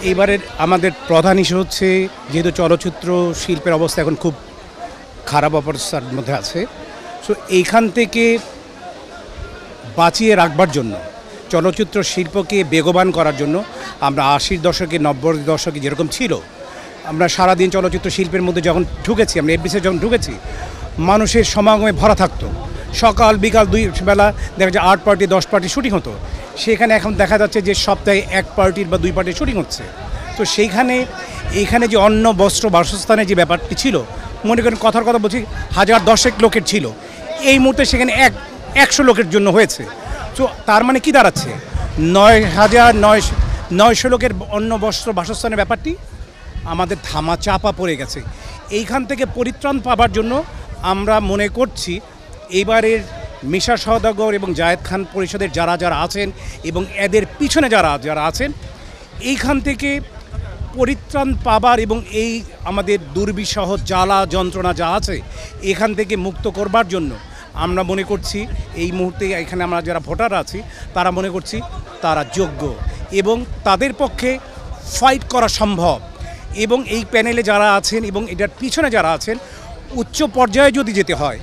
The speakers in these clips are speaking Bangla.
এইবারের আমাদের প্রধান ইস্যু হচ্ছে যেহেতু চলচ্চিত্র শিল্পের অবস্থা এখন খুব খারাপ অবস্থার মধ্যে আছে, সো এইখান থেকে বাঁচিয়ে রাখবার জন্য চলচ্চিত্র শিল্পকে বেগবান করার জন্য আমরা 80-র দশকে 90-র দশকে যেরকম ছিল, আমরা সারাদিন চলচ্চিত্র শিল্পের মধ্যে যখন ঢুকেছি, আমরা এফডিসিতে যখন ঢুকেছি, মানুষের সমাগমে ভরা থাকতো। সকাল বিকাল 2 বেলা দেখা যায় 8 পার্টি 10 পার্টি শুটিং হতো। সেখানে এখন দেখা যাচ্ছে যে সপ্তাহে 1 পার্টির বা 2 পার্টির শুটিং হচ্ছে। তো এইখানে যে অন্ন বস্ত্র বাসস্থানের যে ব্যাপারটি ছিল, মনে করেন কথার কথা বলছি 1010 লোকের ছিল, এই মুহূর্তে সেখানে 100 লোকের জন্য হয়েছে। তো তার মানে কি দাঁড়াচ্ছে, 9,900 লোকের অন্ন বস্ত্র বাসস্থানের ব্যাপারটি আমাদের ধামা চাপা পড়ে গেছে। এইখান থেকে পরিত্রাণ পাবার জন্য আমরা মনে করছি এইবারের মিশা সওদাগর এবং জায়েদ খান পরিষদের যারা আছেন এবং এদের পিছনে যারা আছেন, এইখান থেকে পরিত্রাণ পাবার এবং এই আমাদের দুর্বিষহ জ্বালা যন্ত্রণা যা আছে এখান থেকে মুক্ত করবার জন্য আমরা মনে করছি এই মুহূর্তে এখানে আমরা যারা ভোটার আছি তারা মনে করছি তারা যোগ্য এবং তাদের পক্ষে ফাইট করা সম্ভব। এবং এই প্যানেলে যারা আছেন এবং এটার পিছনে যারা আছেন, উচ্চ পর্যায়ে যদি যেতে হয়,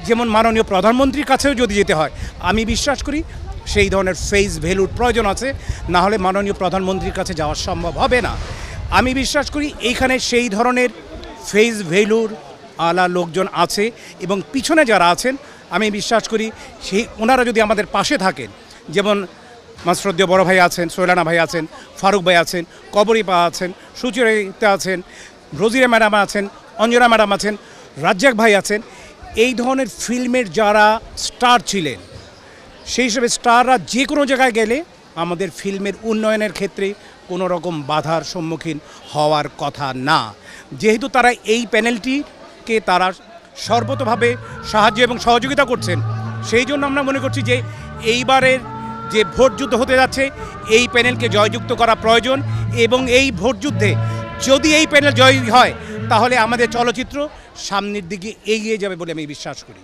যেমন মাননীয় প্রধানমন্ত্রীর কাছেও যদি যেতে হয়, আমি বিশ্বাস করি সেই ধরনের ফেস ভ্যালুর প্রয়োজন আছে, না হলে মাননীয় প্রধানমন্ত্রীর কাছে যাওয়া সম্ভব হবে না। আমি বিশ্বাস করি এইখানে সেই ধরনের ফেস ভ্যালুর আলা লোকজন আছে এবং পিছনে যারা আছেন আমি বিশ্বাস করি ওনারা যদি আমাদের পাশে থাকেন, যেমন মাসরুদ্দীয় বড় ভাই আছেন, সোহেলানা ভাই আছেন, ফারুক ভাই আছেন, কবরীপা আছেন, সুচিরিতা আছেন, রোজিরা ম্যাডাম আছেন, অঞ্জনা ম্যাডাম আছেন, রাজ্জাক ভাই আছেন, এই ধরনের ফিল্মের যারা স্টার ছিলেন, সেই হিসেবে স্টাররা যে কোনো জায়গায় গেলে আমাদের ফিল্মের উন্নয়নের ক্ষেত্রে কোনো রকম বাধার সম্মুখীন হওয়ার কথা না। যেহেতু তারা এই প্যানেলটিকে তারা সর্বতভাবে সাহায্য এবং সহযোগিতা করছেন, সেই জন্য আমরা মনে করছি যে এইবারের যে ভোট যুদ্ধ হতে যাচ্ছে এই প্যানেলকে জয়যুক্ত করা প্রয়োজন এবং এই ভোট যুদ্ধে যদি এই প্যানেল জয় হয় তাহলে আমাদের চলচ্চিত্র সামনের দিকে এগিয়ে যাবে বলে আমি বিশ্বাস করি।